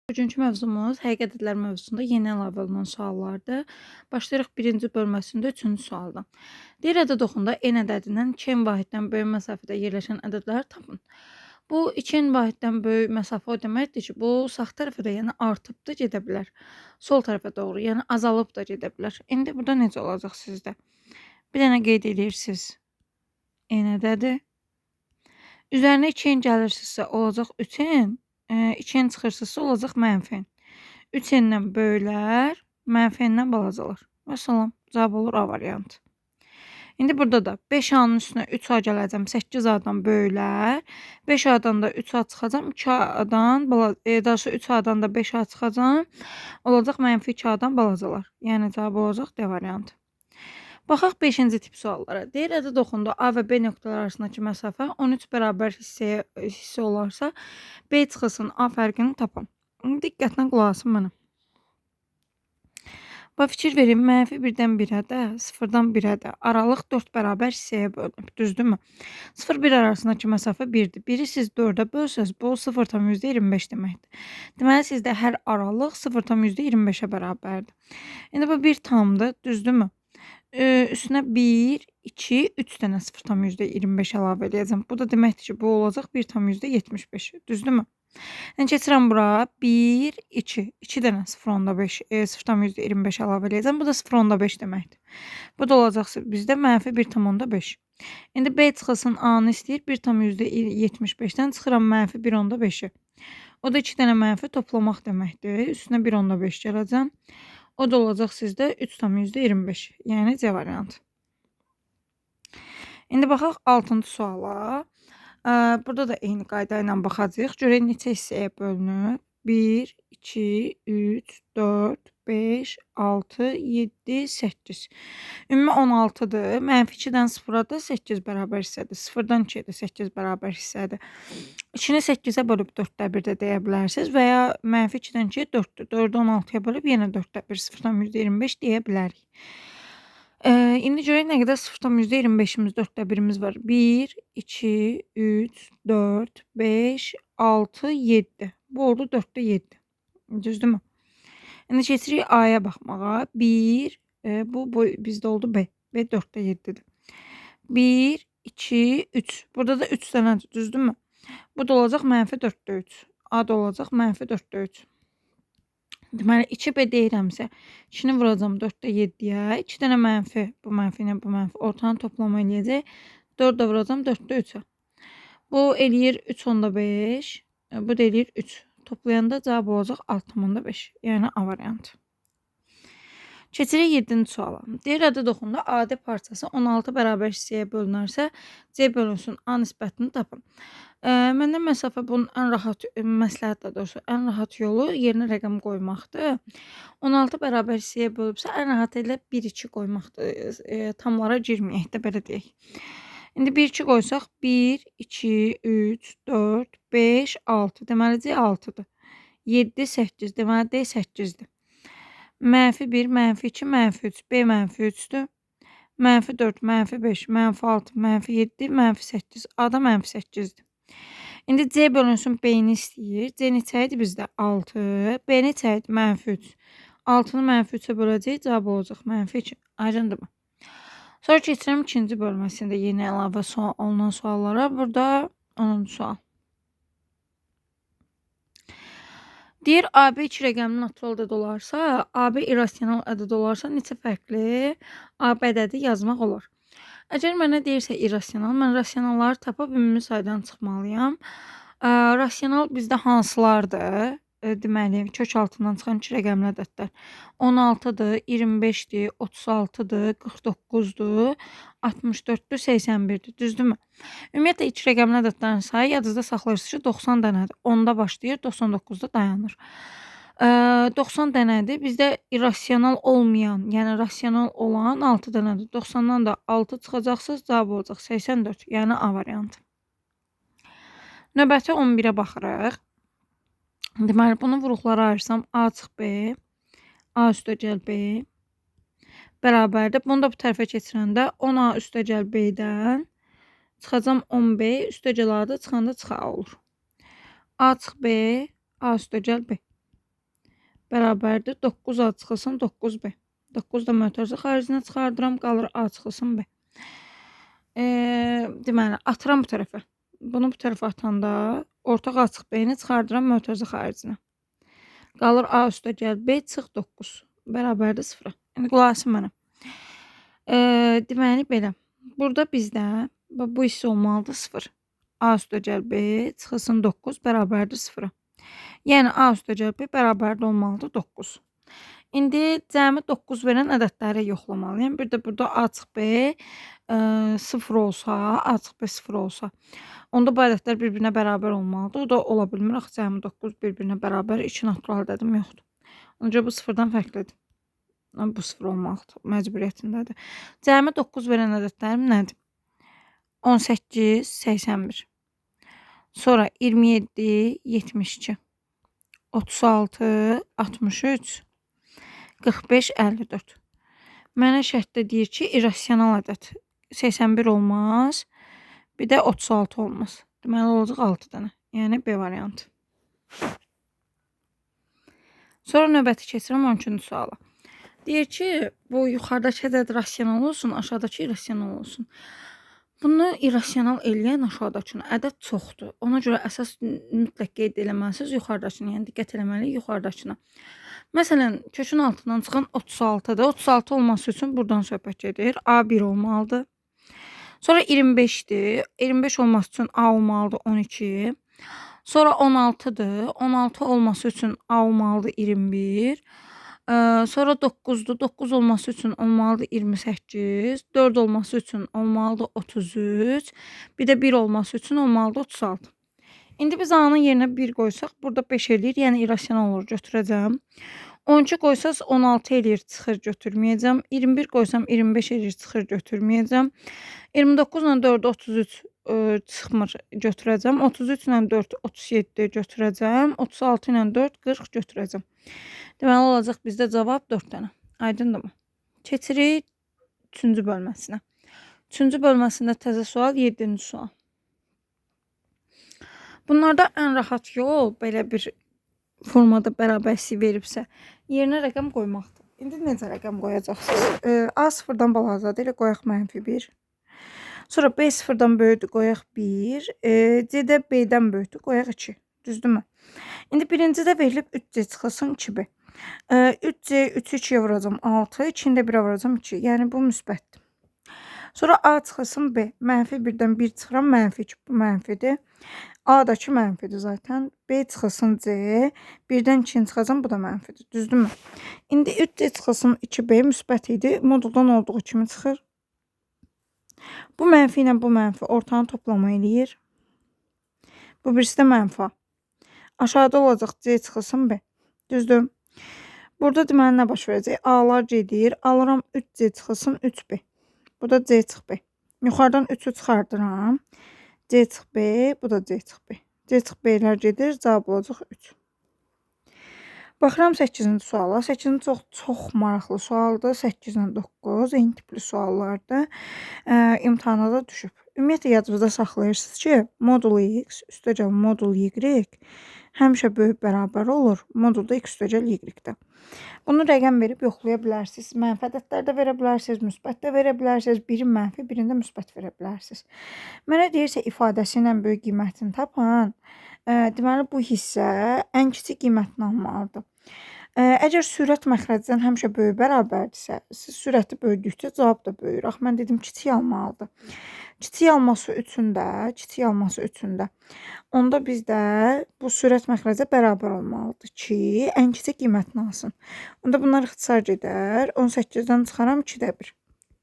Bugünkü mövzumuz həqiqət ədədlər mövzusunda yeni əlavə olunan suallardır. Başlayırıq birinci bölməsində 3-cü sualdan. Deyir ədəd oxunda n ədədindən 2n vahiddən böyük məsafədə yerləşən ədədləri tapın. Bu 2n vahiddən böyük məsafə o deməkdir ki, bu sağ tərəfə də, yəni artıb da gedə bilər. Sol tərəfə doğru, yəni azalıb da gedə bilər. İndi burada necə olacaq sizdə? Bir dənə qeyd edirsiniz. N ədədi. Üzərinə 2n gəlirsinizsə olacaq 3n. 2n çıxırsınızsa olacaq mənfi n. 3n-dən böyüklər, mənfi n-dən balacalar. Və salam, cavab olur A variantı. İndi burada da 5A-nın üstünə 3A gələcəm, 8A-dan böyüklər, 5A-dan da 3A çıxacam, 2A-dan, daha sonra 3A-dan da 5A çıxacam, olacaq mənfi 2A-dan balacalar. Yəni cavab olacaq D variantı. Baxaq 5-ci tip suallara. Deyir ədəd oxunda A və B nöqtələri arasındakı məsafə 13 bərabər hissə olarsa, B çıxılsın A fərqini tapın. Diqqətlə qulaq asın mənə. Və fikir verin, mənfi 1-dən 1-ə də, 0-dan 1-ə də aralıq 4 bərabər hissəyə bölünüb, düzdürmü? 0-1 arasındakı məsafə 1-dir. 1-i siz 4-ə bölsəz, bu 0,25 deməkdir. Deməli, sizdə hər aralıq 0,25-ə bərabərdir. İndi bu 1 tamdır, düzdürmü? Üstünə 1, 2, 3 dənə 0,25 əlavə edəcəm. Bu da deməkdir ki, bu olacaq 1,75. Düzdürmü? Yəni keçirəm bura 1, 2. 2 dənə 0,25 əlavə edəcəm. Bu da 0,5 deməkdir. Bu da olacaq bizdə mənfi 1,5. İndi B çıxılsın A-nı istəyir. 1,75-dən çıxıram mənfi 1,5-i. O da 2 dənə mənfi toplamaq deməkdir. Üstünə 1,5 gələcəm. O da olacaq sizdə 3,25. Yəni C variantı. İndi baxaq 6-cı suala. Burada da eyni qayda ilə baxacağıq. Görək neçə hissəyə bölünür. 1, 2, 3, 4, 5, 6, 7, 8. Ümumi 16-dır. Mənfi 2-dən 0-a da 8 bərabər hissədir. 0-dan 2-yə də 8 bərabər hissədir. 2-ni 8-ə bölüb 4də 1 də deyə bilərsiniz və ya mənfi 2-dən 2-yə 4-dür. 4-ü 16-ya bölüb yenə 4də 1, 0,25 deyə bilərik. İndi görək nə qədər 0,25-imiz, 4də 1-imiz var. 1, 2, 3, 4, 5, 6, 7. Bu oldu 4də 7. Düzdürmü? İndi keçirik A-ya baxmağa. 1, bu bizdə oldu B. B 4də 7-dir. 1, 2, 3. Burada da 3 dənədir, düzdürmü? Bu da olacaq mənfi 4də 3. A da olacaq mənfi 4də 3. Deməli, 2B deyirəmsə, 2-ni vuracam 4də 7-yə. 2 dənə mənfi, bu mənfi ilə bu mənfi ortanı toplama eləyəcək. 4 də vuracam 4də 3-ə. Bu eləyir 3,5. Bu da eləyir 3. Toplayanda cavab olacaq 6,5. Yəni A variantı. Keçirik 7-ci suala. Deyir ədəd oxunda adi parçası 16 bərabər hissəyə bölünərsə, C bölünsün A nisbətini tapın. Məndən məsafə bunun ən rahat məsləhət də doğrusu, ən rahat yolu yerinə rəqəm qoymaqdır. 16 bərabər hissəyə bölübsə, ən rahat elə 1-2 qoymaqdır. Tamlara girməyək də, belə deyək. İndi 1-2 qoysaq, 1, 2, 3, 4, 5, 6. Deməli, C 6-dır. 7, 8. Deməli, D 8-dir. Mənfi 1, mənfi 2, mənfi 3. B mənfi 3-dür. Mənfi 4, mənfi 5, mənfi 6, mənfi 7, mənfi 8. A da mənfi 8-dir. İndi C bölünsün B-ni istəyir. C neçə idi bizdə? 6. B neçə idi? Mənfi 3. 6-nı mənfi 3-ə böləcək, cavab olacaq mənfi 2. Aydındırmı? Sonra keçirəm ikinci bölməsində yeni əlavə olunan suallara. Burada 10-cu sual. Deyir, AB 2 rəqəmli natural ədəd olarsa, AB irrasional ədəd olarsa, neçə fərqli AB ədədi yazmaq olur? Əgər mənə deyirsə irrasional, mən rasionalları tapıb ümumi saydan çıxmalıyam. Rasional bizdə hansılardır? Deməli, kök altından çıxan 2 rəqəmli ədədlər 16-dır, 25-dir, 36-dır, 49-dur, 64-dür, 81-dir. Düzdürmü? Ümumiyyətlə 2 rəqəmli ədədlərin sayı yadınızda saxlayırsınız ki, 90 dənədir. 10-da başlayır, 99-da dayanır. 90 dənədir. Bizdə irrasional olmayan, yəni rasional olan 6 dənədir. 90-dan da 6 çıxacaqsınız, cavab olacaq 84. Yəni A variantı. Növbəti 11-ə baxırıq. Deməli, bunu vuruqlara ayırsam A çıx B, A üstəgəl B bərabərdir. Bunu da bu tərəfə keçirəndə 10A üstəgəl B-dən çıxacam 10B, üstəgəl A-da çıxanda çıx A olur. A çıx B, A üstəgəl B. bərabərdir 9A çıxılsın 9B. 9 da mötərizə xaricinə çıxardıram, qalır A çıxılsın B. Deməli, atıram bu tərəfə. Bunu bu tərəfə atanda ortaq A çıx B-ni çıxardıram mötərizə xaricinə. Qalır A üstə gəl B çıx 9. Bərabərdir 0-a. İndi qulaq asın mənə. Deməli belə. Burada bizdə bu hissə olmalıdır 0. A üstə gəl B çıxılsın 9 bərabərdir 0-a. Yəni A üstə gəl B bərabərdir olmalıdır 9. İndi cəmi 9 verən ədədləri yoxlamalıyam. Bir də burada A çıx B 0 olsa, A çıx B 0 olsa, onda bu ədədlər bir-birinə bərabər olmalıdır. O da ola bilmir. Axı cəmi 9 bir-birinə bərabər 2 natural ədədim yoxdur. Onca bu 0-dan fərqlidir. Bu 0 olmalıdır. Məcburiyyətindədir. Cəmi 9 verən ədədlərim nədir? 18, 81. Sonra 27, 72. 36, 63. 45, 54. Mənə şərtdə deyir ki, irrasional ədəd 81 olmaz. Bir də 36 olmaz. Deməli olacaq 6 dənə. Yəni B variantı. Sonra növbəti keçirəm 13-cü suala. Deyir ki, bu yuxarıdakı ədəd rasional olsun, aşağıdakı irrasional olsun. Bunu irrasional eləyən aşağıdakını ədəd çoxdur. Ona görə əsas mütləq qeyd eləməlisiniz yuxarıdakını, yəni diqqət eləməliyik yuxarıdakına. Məsələn, kökün altından çıxan 36-dır. 36 olması üçün buradan söhbət gedir. A1 olmalıdır. Sonra 25-dir. 25 olması üçün A olmalıdır 12. Sonra 16-dır. 16 olması üçün A olmalıdır 21. Sonra 9-dur. 9 olması üçün olmalıdır 28. 4 olması üçün olmalıdır 33. Bir də 1 olması üçün olmalıdır 36. İndi biz A-nın yerinə 1 qoysaq, burada 5 eləyir, yəni irrasional olur, götürəcəm. 12 qoysaz 16 eləyir, çıxır, götürməyəcəm. 21 qoysam 25 eləyir, çıxır, götürməyəcəm. 29 ilə 4, 33 çıxmır, götürəcəm. 33 ilə 4, 37 götürəcəm. 36 ilə 4, 40 götürəcəm. Deməli, olacaq bizdə cavab 4 dənə. Aydındırmı? Keçirik 3-cü bölməsinə. 3-cü bölməsində təzə sual, 7-ci sual. Bunlarda ən rahat yol belə bir formada bərabərlik veribsə, yerinə rəqəm qoymaqdır. İndi necə rəqəm qoyacaqsınız? A sıfırdan balacadır, elə qoyaq -1. Sonra B sıfırdan böyükdür, qoyaq 1. C-də B-dən böyükdür, qoyaq 2. Düzdürmü? İndi birincidə verilib 3C çıxılsın 2B. 3C, 3'ü 2'ye vuracağım 6, 2'ni də 1'ə vuracağım 2. Yəni bu müsbətdir. Sonra A çıxılsın B. -1-dən 1 çıxıram, -2. Bu mənfidir. A-dakı mənfidir zaten. B çıxılsın C. 1-dən 2-ni çıxacam, bu da mənfidir. Düzdürmü? İndi 3C çıxılsın 2B müsbət idi. Moduldan olduğu kimi çıxır. Bu mənfi ilə bu mənfi ortanı toplama eləyir. Bu birisi də mənfi A. Aşağıda olacaq C çıxılsın B. Düzdür? Burada deməli nə baş verəcək? A-lar gedir. Alıram 3C çıxılsın 3B. Bu da C çıx B. Yuxarıdan 3'ü çıxardıram. C çıx B, bu da C çıx B. C çıx B-lər gedir, cavab olacaq 3. Baxıram 8-ci suala. 8-ci çox maraqlı sualdır. 8 ilə 9 eyni tipli suallardır. İmtahana da düşüb. Ümumiyyətlə yadınızda saxlayırsınız ki, modul X üstəgəl modul Y həmişə böyük bərabər olur. Modulda X üstəgəl Y-də. Bunu rəqəm verib yoxlaya bilərsiniz. Mənfi ədədlər də verə bilərsiniz, müsbət də verə bilərsiniz. Birin mənfi, birində müsbət verə bilərsiniz. Mənə deyirsə ifadəsi ilə böyük qiymətini tapan, deməli bu hissə ən kiçik qiymətini almalıdır. Əgər sürət məxrəcdən həmişə böyük bərabərdirsə, siz sürəti böyüdükcə cavab da böyür. Axı mən dedim kiçik almalıdır. Kiçik alması üçün də. Onda bizdə bu sürət məxrəcə bərabər olmalıdır ki, ən kiçik qiymətini alsın. Onda bunlar ixtisar gedər. 18-dən çıxaram 2-də 1.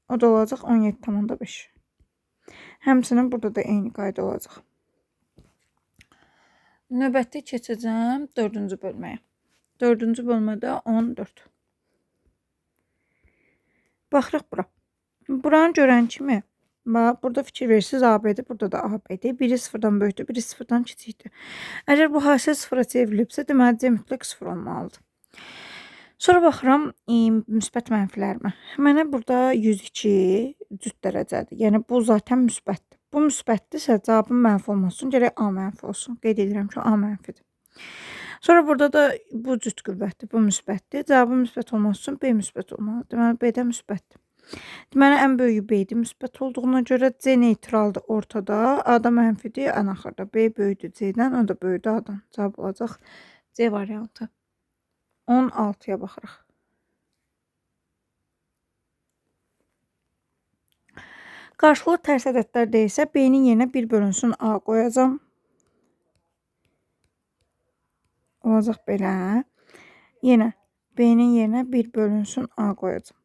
O da olacaq 17,5. Həmçinin burada da eyni qayda olacaq. Növbəti keçəcəm 4-cü bölməyə. 4-cü bölmədə 14. Baxırıq bura. Buranı görən kimi, bax, burada fikir verirsiniz AB-dir, burada da AB-dir. Biri 0-dan böyükdür, biri 0-dan kiçikdir. Əgər bu hasil 0-a çevrilibsə, deməli C mütləq 0 olmalıdır. Sonra baxıram müsbət mənfilərimə. Mənə burada 102 cüt dərəcədir. Yəni bu zaten müsbətdir. Bu müsbətdirsə cavabın mənfi olması üçün gərək A mənfi olsun. Qeyd edirəm ki, A mənfidir. Sonra burada da bu cüt qüvvətdir, bu müsbətdir. Cavabın müsbət olması üçün B müsbət olmalıdır. Deməli, B də müsbətdir. Deməli, ən böyüyü B-dir müsbət olduğuna görə C neytraldır ortada, A da mənfidir ən axırda. B böyükdür C-dən, o da böyükdür A-dan. Cavab olacaq C variantı. 16-ya baxırıq. Qarşılıqlı tərs ədədlər deyilsə, B-nin yerinə 1 bölünsün A qoyacam. Olacaq belə. Yenə B-nin yerinə 1 bölünsün A qoyacam.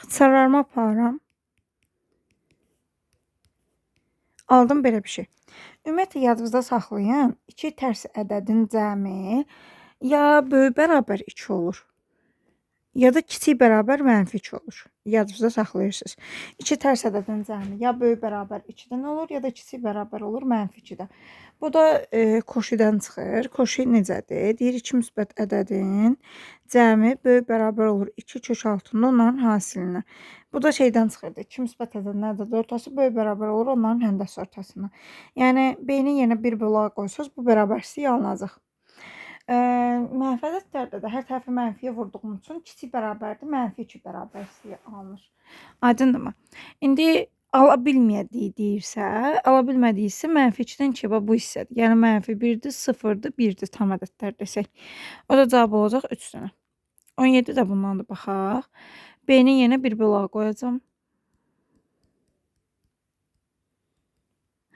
İxtisarlarımı aparıram. Aldım belə bir şey. Ümumiyyətlə yadınızda saxlayın, 2 tərs ədədin cəmi ya böyük bərabər 2 olur, ya da kiçik bərabər mənfi 2 olur. Yadınızda saxlayırsınız. 2 tərs ədədin cəmi ya böyük bərabər 2-dən olur, ya da kiçik bərabər olur mənfi 2-dən. Bu da koşidən çıxır. Koşi necədir? Deyir 2 müsbət ədədin cəmi böyük bərabər olur 2 kök altında onların hasilinə. Bu da şeydən çıxırdı. 2 müsbət ədədin ədəd ortası böyük bərabər olur onların həndəsi ortasına. Yəni B-nin yerinə 1 bölü A qoysanız bu bərabərsizlik alınacaq. Mənfi ədədlərdə də hər tərəfi mənfiyə vurduğum üçün kiçik bərabərdir, mənfi 2 bərabərsizliyi alınır. Aydındırmı? İndi ala bilmədiyi deyirsə, ala bilmədiyisi mənfi 2-dən 2 bu hissədir. Yəni mənfi 1-dir, 0-dır, 1-dir tam ədədlər desək. O da cavab olacaq 3 dənə. 17 də bundan da baxaq. B-nin yerinə 1 bölü A qoyacam.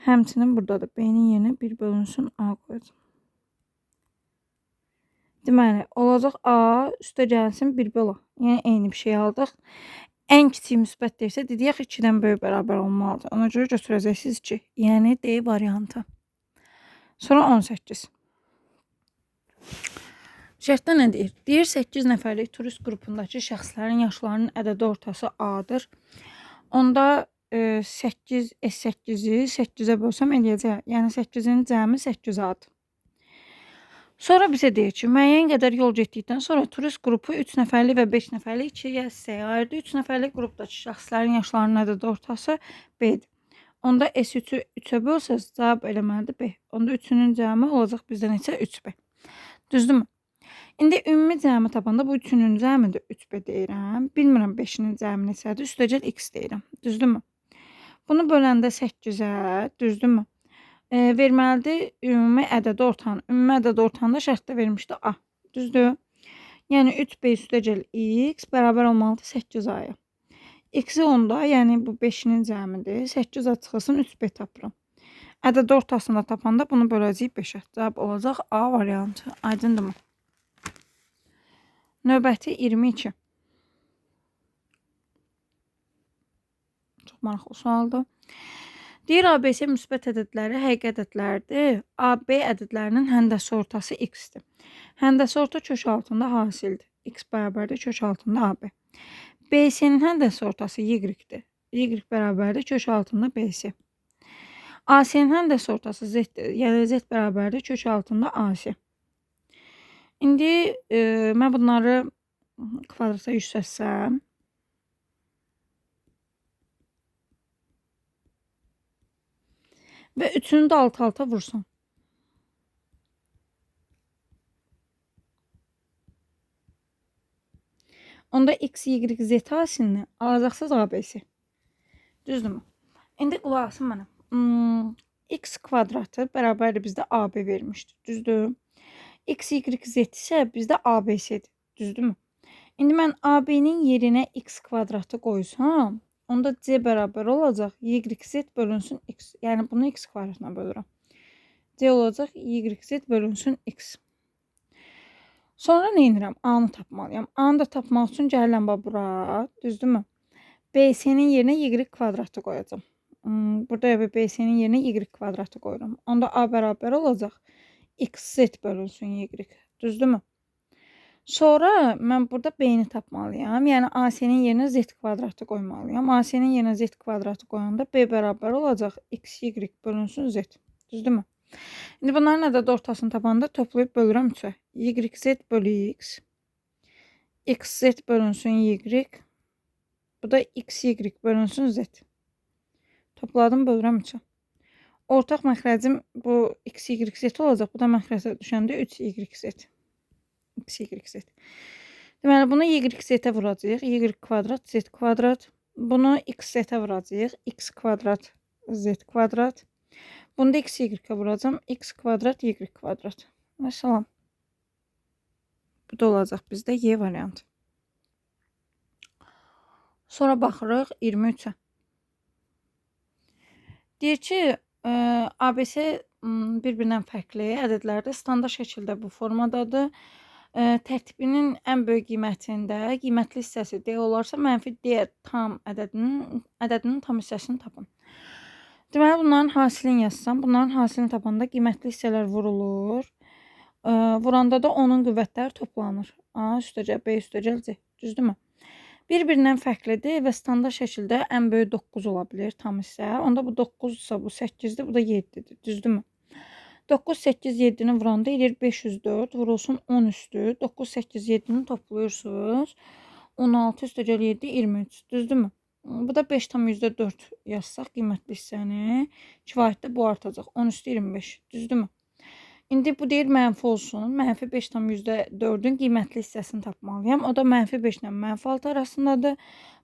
Həmçinin burada da B-nin yerinə 1 bölünsün A qoyacam. Deməli, olacaq A üstə gəlsin 1 bölü A. Yəni eyni bir şey aldıq. Ən kiçik müsbət deyirsə, deyək 2-dən böyük bərabər olmalıdır. Ona görə götürəcəksiniz 2. Yəni D variantı. Sonra 18. Şərtdə nə deyir? Deyir 8 nəfərlik turist qrupundakı şəxslərin yaşlarının ədədi ortası A-dır. Onda 8 S8-i 8-ə bölsəm eləyəcək. Yəni 8-in cəmi 8A-dır. Sonra bizə deyir ki, müəyyən qədər yol getdikdən sonra turist qrupu 3 nəfərlik və 5 nəfərlik 2 hissəyə ayırdı. 3 nəfərlik qrupdakı şəxslərin yaşlarının ədədi ortası B-dir. Onda S3-ü 3-ə bölsəz, cavab eləməlidir B. Onda 3-ünün cəmi olacaq bizdə neçə? 3B. Düzdürmü? İndi ümumi cəmi tapanda bu 3-ünün cəmi də 3B deyirəm. Bilmirəm 5-nin cəmi neçədir? Üstəgəl X deyirəm. Düzdürmü? Bunu böləndə 8-ə, düzdürmü? Verməlidir ümumi ədəd ortanı. Ümumi ədəd ortanı da şərtdə vermişdi A. Düzdür? Yəni 3B üstəgəl X bərabər olmalıdır 8A-ya. X-i onda, yəni bu 5-nin cəmidir. 8A çıxılsın 3B tapıram. Ədəd ortasında tapanda bunu böləcəyik 5-ə. Cavab olacaq A variantı. Aydındırmı? Növbəti 22. Çox maraqlı sualdır. Deyir ABC müsbət ədədləri həqiqi ədədlərdir. AB ədədlərinin həndəsi ortası X-dir. Həndəsi orta kök altında hasildir. X bərabərdir kök altında AB. BC-nin həndəsi ortası Y-dir. Y bərabərdir kök altında BC. AC-nin həndəsi ortası Z-dir. Yəni Z bərabərdir kök altında AC. İndi mən bunları kvadrata yüksəltsəm, və üçünü də alt-alta vursam. Onda X, Y, Z hasilini alacaqsınız ABC. Düzdürmü? İndi qulaq asın mənə. X kvadratı bərabərdir bizdə AB vermişdir. Düzdür? X, Y, Z isə bizdə ABC-dir. Düzdürmü? İndi mən AB-nin yerinə X kvadratı qoysam, onda C bərabər olacaq Y, Z bölünsün X. Yəni bunu X kvadratına bölürəm. C olacaq Y, Z bölünsün X. Sonra nə edirəm? A-nı tapmalıyam. A-nı da tapmaq üçün gəlirəm bura. Düzdürmü? BC-nin yerinə Y kvadratı qoyacam. Burada BC-nin yerinə Y kvadratı qoyuram. Onda A bərabər olacaq XZ bölünsün Y. Düzdürmü? Sonra mən burada B-ni tapmalıyam. Yəni AC-nin yerinə Z kvadratı qoymalıyam. AC-nin yerinə Z kvadratı qoyanda B bərabər olacaq XY bölünsün Z. Düzdürmü? İndi bunların ədəd ortasını tapanda toplayıb bölürəm 3-ə. YZ bölü X. XZ bölünsün Y. Bu da XY bölünsün Z. Topladım bölürəm 3-ə. Ortaq məxrəcim bu x, y, z olacaq. Bu da məxrəcə düşəndə 3y z. X, y, z. Deməli, bunu y z-ə vuracağıq. Y kvadrat, z kvadrat. Bunu x z-ə vuracağıq. X kvadrat, z kvadrat. Bunu da x, y-ə vuracağım. X kvadrat, y kvadrat. Və salam. Bu da olacaq bizdə y variantı. Sonra baxırıq 23-ə. Deyir ki, ABC bir-birindən fərqli ədədlərdə standart şəkildə bu formadadır. Tərtibinin ən böyük qiymətində qiymətli hissəsi D olarsa, mənfi D tam ədədinin tam hissəsini tapın. Deməli, bunların hasilini yazsam, bunların hasilini tapanda qiymətli hissələr vurulur. Vuranda da onun qüvvətləri toplanır. A üstəgəl, B üstəgəl, C. Düzdürmü? Bir-birindən fərqlidir və standart şəkildə ən böyük 9 ola bilir tam hissə. Onda bu 9-dursa, bu 8-dir, bu da 7-dir. Düzdürmü? 9, 8, 7-ni vuranda edir 504, vurulsun 10 üstü. 9, 8, 7-ni toplayırsınız. 16 üstəgəl 7, 23. Düzdürmü? Bu da 5,4 yazsaq qiymətli hissəni. Kifayətdə bu artacaq. 10 üstü 25. Düzdürmü? İndi bu deyir mənfi olsun. Mənfi 5,4-ün qiymətli hissəsini tapmalıyam. O da mənfi 5 ilə mənfi 6 arasındadır.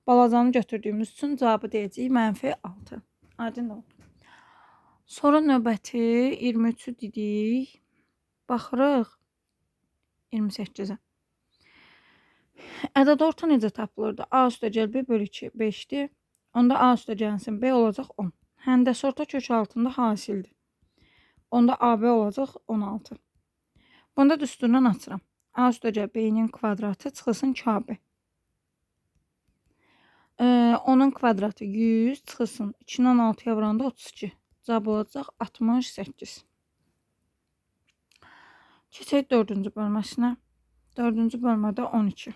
Balacanı götürdüyümüz üçün cavabı deyəcəyik mənfi 6. Aydın oldu. Sonra növbəti 23-ü dedik. Baxırıq 28-ə. Ədəd orta necə tapılırdı? A üstəgəl B bölü 2 5-dir. Onda A üstəgəlsin B olacaq 10. Həndəs orta kök altında hasildir. Onda AB olacaq 16. Bunda düsturdan açıram. A üstəgəl B-nin kvadratı çıxılsın KB. 10-un kvadratı 100 çıxılsın. 2-nin 16-ya vuranda 32. Cavab olacaq 68. Keçək 4-cü bölməsinə. 4-cü bölmədə 12.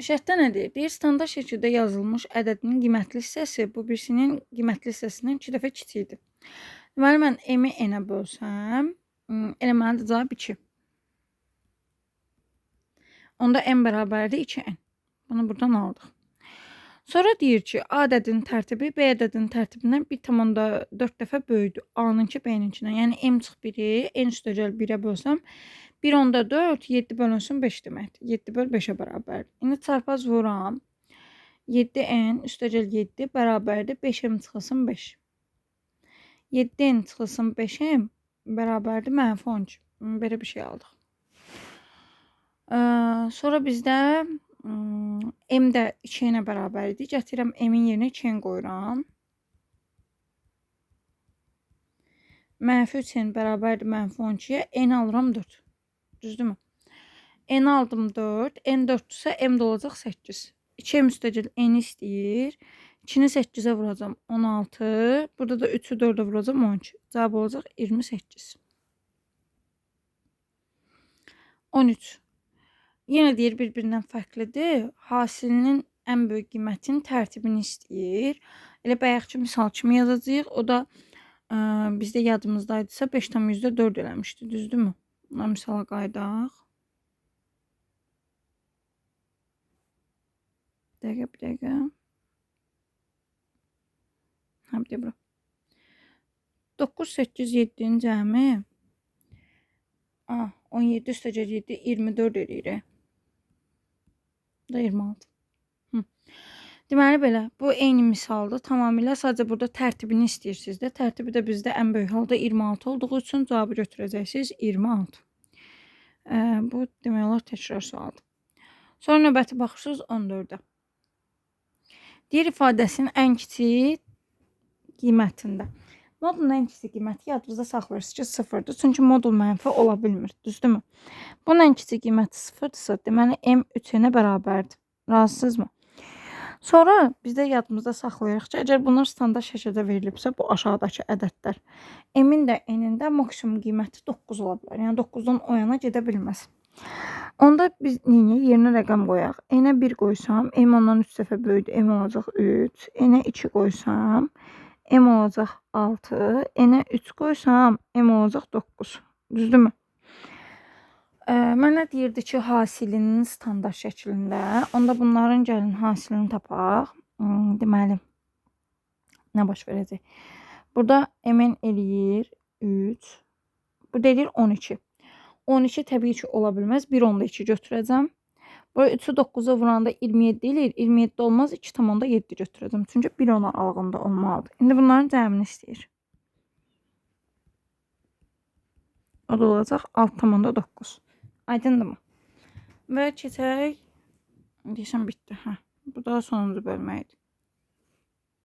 Şərtdə nə deyir? Deyir, standart şəkildə yazılmış ədədinin qiymətli hissəsi bu birisinin qiymətli hissəsindən 2 dəfə kiçikdir. Deməli, mən m-i n-ə bölsəm, eləməlidir cavab 2. Onda m bərabərdir 2n. Bunu buradan aldıq. Sonra deyir ki, A ədədinin tərtibi B ədədinin tərtibindən 1,4 dəfə böyükdür. A-nınki B-ninkindən. Yəni m çıx 1-i, n üstəgəl 1-ə bölsəm, 1/4, 7 bölünsün 5 deməkdir. 7 böl 5-ə bərabərdir. İndi çarpaz vuram. 7n üstəgəl 7 bərabərdir. 5m çıxılsın 5. 7n çıxılsın 5m bərabərdir mənfi 12. Belə bir şey aldıq. Sonra bizdə m də 2-nə bərabər idi. Gətirəm m-in yerinə 2n qoyuram. Mənfi 3n bərabərdir mənfi 12-yə. N alıram 4. Düzdürmü? N aldım 4. N 4-dürsə m də olacaq 8. 2m üstəgəl n istəyir. 2-ni 8-ə vuracam 16. Burada da 3-ü 4-ə vuracam 12. Cavab olacaq 28. 13. Yenə deyir bir-birindən fərqlidir. Hasilinin ən böyük qiymətinin tərtibini istəyir. Elə bayaqki misal kimi yazacağıq. O da bizdə yadımızdaydısa 5,4 eləmişdi. Düzdürmü? Buna misala qaydaq. Bir dəqiqə. Hə, bir də bura. 9, 8, 7-nin cəmi 17 üstəgəl 7, 24 eləyir. Bu da 26. Deməli belə, bu eyni misaldır. Tamamilə sadəcə burada tərtibini istəyirsiniz də. Tərtibi də bizdə ən böyük halda 26 olduğu üçün cavabı götürəcəksiniz 26. Bu demək olar təkrar sualdır. Sonra növbəti baxırsınız 14-ə. Deyir ifadəsinin ən kiçik qiymətində. Modulun ən kiçik qiyməti yadınızda saxlayırsınız ki, 0-dır. Çünki modul mənfi ola bilmir. Düzdürmü? Bunun ən kiçik qiyməti 0-dırsa, deməli m 3-nə bərabərdir. Razısınızmı? Sonra bizdə yadımızda saxlayırıq ki, əgər bunlar standart şəkildə verilibsə, bu aşağıdakı ədədlər. M-in də n-in də maksimum qiyməti 9 ola bilər. Yəni 9-dan o yana gedə bilməz. Onda biz yerinə rəqəm qoyaq. N-ə 1 qoysam, m ondan 3 dəfə böyükdür, m olacaq 3. N-ə 2 qoysam, m olacaq 6. N-ə 3 qoysam, m olacaq 9. Düzdürmü? Mənə deyirdi ki, hasilinin standart şəklində. Onda bunların gəlin hasilini tapaq. Deməli, nə baş verəcək? Burada MN eləyir 3. Bu deyir 12. 12 təbii ki ola bilməz. 1/2 götürəcəm. Burada 3-ü 9-a vuranda 27 eləyir. 27 olmaz. 2/7 götürəcəm. Çünki 1/10 aralığında olmalıdır. İndi bunların cəmini istəyir. O da olacaq 6/9. Aydındırmı? Və keçərək deyəsən bitdi. Hə. Bu da sonuncu bölmə idi.